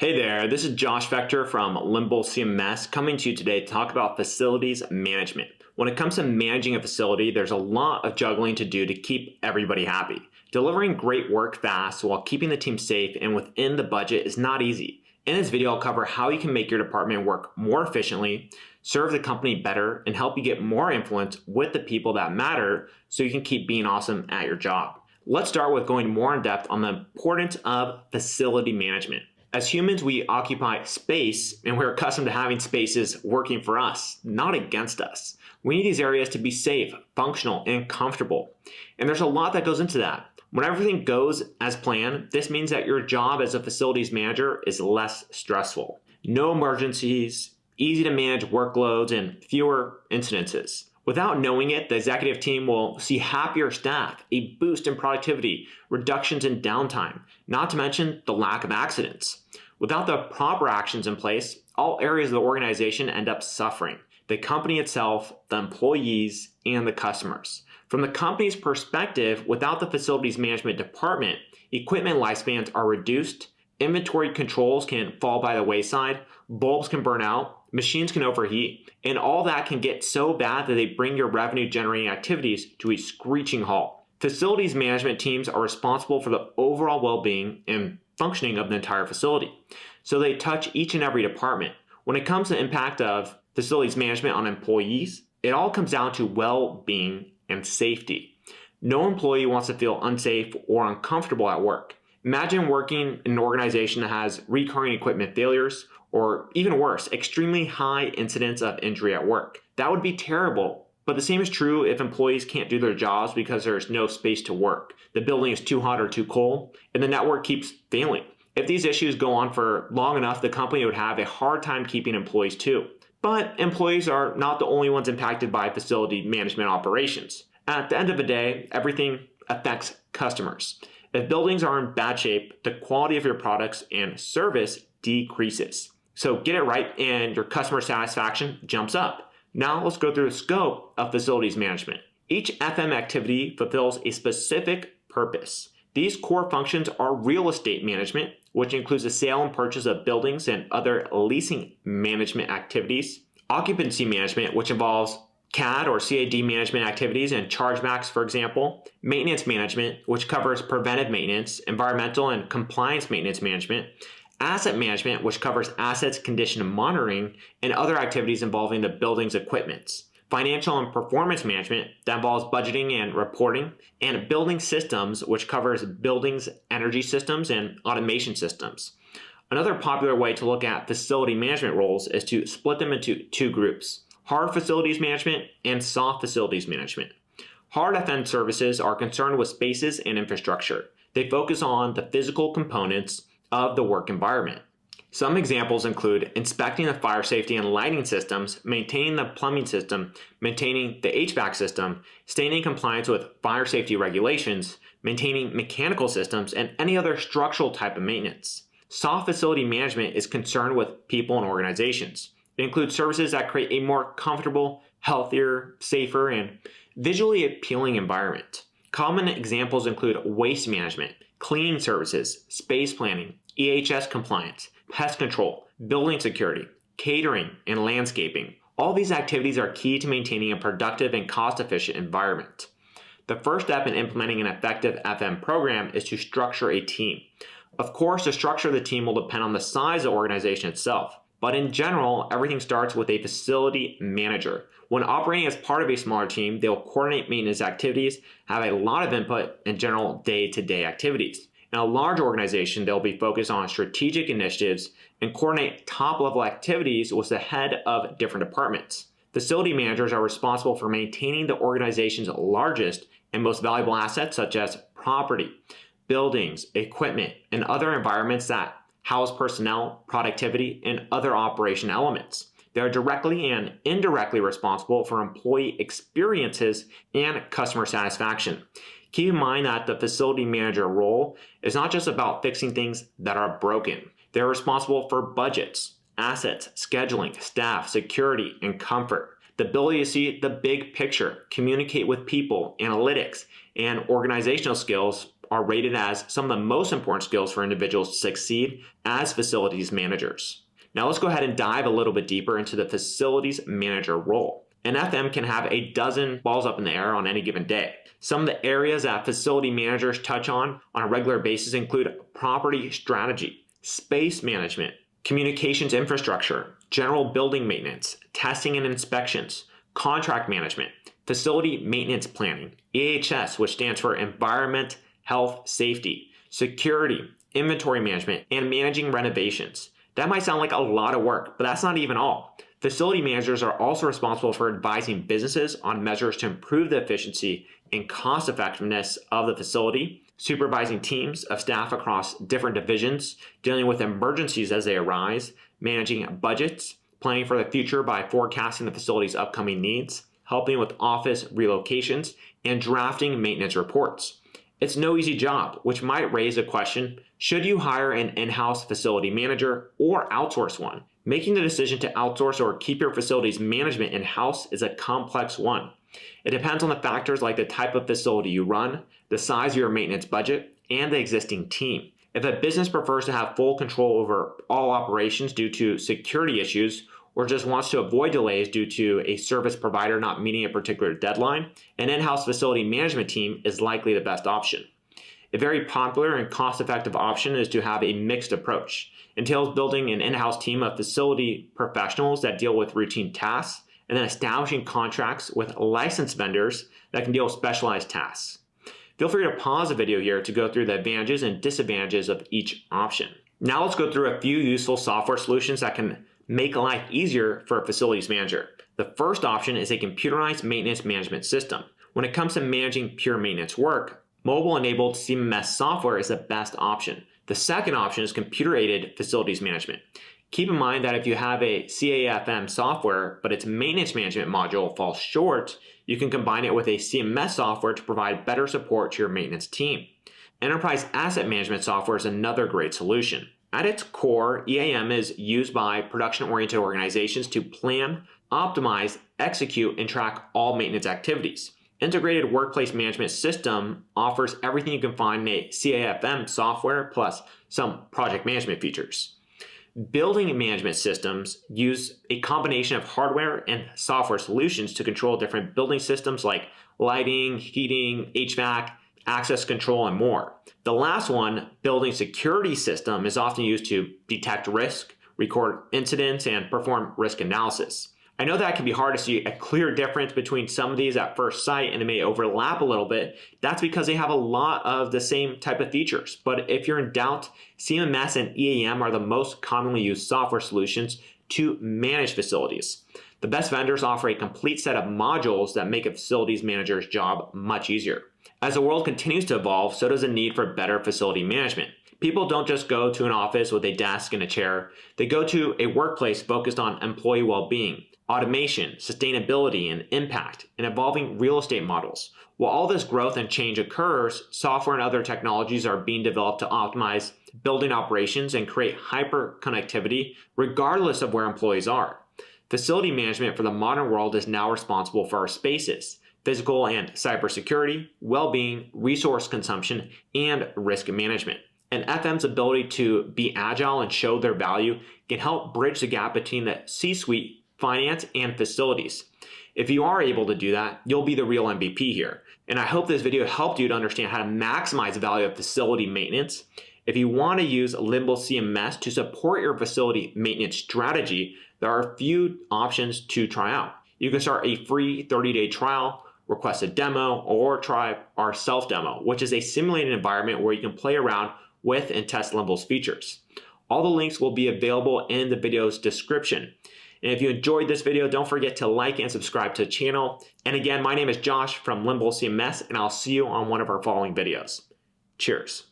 Hey there, this is Josh Vector from Limbo CMS coming to you today to talk about facilities management. When it comes to managing a facility, there's a lot of juggling to do to keep everybody happy. Delivering great work fast while keeping the team safe and within the budget is not easy. In this video, I'll cover how you can make your department work more efficiently, serve the company better, and help you get more influence with the people that matter so you can keep being awesome at your job. Let's start with going more in depth on the importance of facility management. As humans, we occupy space, and we're accustomed to having spaces working for us, not against us. We need these areas to be safe, functional, and comfortable. And there's a lot that goes into that. When everything goes as planned, this means that your job as a facilities manager is less stressful. No emergencies, easy to manage workloads, and fewer incidences. Without knowing it, the executive team will see happier staff, a boost in productivity, reductions in downtime, not to mention the lack of accidents. Without the proper actions in place, all areas of the organization end up suffering. The company itself, the employees, and the customers. From the company's perspective, without the facilities management department, equipment lifespans are reduced, inventory controls can fall by the wayside, bulbs can burn out, machines can overheat, and all that can get so bad that they bring your revenue generating activities to a screeching halt. Facilities management teams are responsible for the overall well-being and functioning of the entire facility. So they touch each and every department. When it comes to the impact of facilities management on employees, it all comes down to well-being and safety. No employee wants to feel unsafe or uncomfortable at work. Imagine working in an organization that has recurring equipment failures, or even worse, extremely high incidence of injury at work. That would be terrible, but the same is true if employees can't do their jobs because there's no space to work. The building is too hot or too cold, and the network keeps failing. If these issues go on for long enough, the company would have a hard time keeping employees too. But employees are not the only ones impacted by facility management operations. At the end of the day, everything affects customers. If buildings are in bad shape, the quality of your products and service decreases. So get it right and your customer satisfaction jumps up. Now let's go through the scope of facilities management. Each FM activity fulfills a specific purpose. These core functions are real estate management, which includes the sale and purchase of buildings and other leasing management activities. Occupancy management, which involves CAD or CAD management activities and chargebacks, for example. Maintenance management, which covers preventive maintenance, environmental and compliance maintenance management. Asset management, which covers assets, condition monitoring, and other activities involving the building's equipment. Financial and performance management, that involves budgeting and reporting. And building systems, which covers buildings, energy systems, and automation systems. Another popular way to look at facility management roles is to split them into two groups: hard facilities management and soft facilities management. Hard FM services are concerned with spaces and infrastructure. They focus on the physical components of the work environment. Some examples include inspecting the fire safety and lighting systems, maintaining the plumbing system, maintaining the HVAC system, staying in compliance with fire safety regulations, maintaining mechanical systems, and any other structural type of maintenance. Soft facility management is concerned with people and organizations. It includes services that create a more comfortable, healthier, safer, and visually appealing environment. Common examples include waste management, cleaning services, space planning, EHS compliance, pest control, building security, catering, and landscaping. All these activities are key to maintaining a productive and cost-efficient environment. The first step in implementing an effective FM program is to structure a team. Of course, the structure of the team will depend on the size of the organization itself. But in general, everything starts with a facility manager. When operating as part of a smaller team, they'll coordinate maintenance activities, have a lot of input in general day-to-day activities. In a large organization, they'll be focused on strategic initiatives and coordinate top-level activities with the head of different departments. Facility managers are responsible for maintaining the organization's largest and most valuable assets, such as property, buildings, equipment, and other environments that house personnel, productivity, and other operation elements. They are directly and indirectly responsible for employee experiences and customer satisfaction. Keep in mind that the facility manager role is not just about fixing things that are broken. They're responsible for budgets, assets, scheduling, staff, security, and comfort. The ability to see the big picture, communicate with people, analytics, and organizational skills are rated as some of the most important skills for individuals to succeed as facilities managers. Now let's go ahead and dive a little bit deeper into the facilities manager role. An FM can have a dozen balls up in the air on any given day. Some of the areas that facility managers touch on a regular basis include property strategy, space management, communications infrastructure, general building maintenance, testing and inspections, contract management, facility maintenance planning, EHS, which stands for Environment, Health, Safety, security, inventory management, and managing renovations. That might sound like a lot of work, but that's not even all. Facility managers are also responsible for advising businesses on measures to improve the efficiency and cost effectiveness of the facility, supervising teams of staff across different divisions, dealing with emergencies as they arise, managing budgets, planning for the future by forecasting the facility's upcoming needs, helping with office relocations, and drafting maintenance reports. It's no easy job, which might raise a question: should you hire an in-house facility manager or outsource one? Making the decision to outsource or keep your facilities management in-house is a complex one. It depends on the factors like the type of facility you run, the size of your maintenance budget, and the existing team. If a business prefers to have full control over all operations due to security issues, or just wants to avoid delays due to a service provider not meeting a particular deadline, an in-house facility management team is likely the best option. A very popular and cost-effective option is to have a mixed approach. It entails building an in-house team of facility professionals that deal with routine tasks, and then establishing contracts with licensed vendors that can deal with specialized tasks. Feel free to pause the video here to go through the advantages and disadvantages of each option. Now let's go through a few useful software solutions that can make life easier for a facilities manager. The first option is a computerized maintenance management system. When it comes to managing pure maintenance work, mobile-enabled CMMS software is the best option. The second option is computer-aided facilities management. Keep in mind that if you have a CAFM software, but its maintenance management module falls short, you can combine it with a CMMS software to provide better support to your maintenance team. Enterprise asset management software is another great solution. At its core, EAM is used by production-oriented organizations to plan, optimize, execute, and track all maintenance activities. Integrated Workplace Management System offers everything you can find in a CAFM software plus some project management features. Building management systems use a combination of hardware and software solutions to control different building systems like lighting, heating, HVAC, access control, and more. The last one, building security system, is often used to detect risk, record incidents, and perform risk analysis. I know that can be hard to see a clear difference between some of these at first sight, and it may overlap a little bit. That's because they have a lot of the same type of features. But if you're in doubt, CMMS and EAM are the most commonly used software solutions to manage facilities. The best vendors offer a complete set of modules that make a facilities manager's job much easier. As the world continues to evolve, so does the need for better facility management. People don't just go to an office with a desk and a chair. They go to a workplace focused on employee well-being, automation, sustainability, and impact, and evolving real estate models. While all this growth and change occurs, software and other technologies are being developed to optimize building operations and create hyper-connectivity regardless of where employees are. Facility management for the modern world is now responsible for our spaces, physical and cybersecurity, well-being, resource consumption, and risk management. And FM's ability to be agile and show their value can help bridge the gap between the C-suite, finance, and facilities. If you are able to do that, you'll be the real MVP here. And I hope this video helped you to understand how to maximize the value of facility maintenance. If you want to use Limble CMS to support your facility maintenance strategy, there are a few options to try out. You can start a free 30-day trial, request a demo, or try our self-demo, which is a simulated environment where you can play around with and test Limble's features. All the links will be available in the video's description. And if you enjoyed this video, don't forget to like and subscribe to the channel. And again, my name is Josh from Limble CMS, and I'll see you on one of our following videos. Cheers.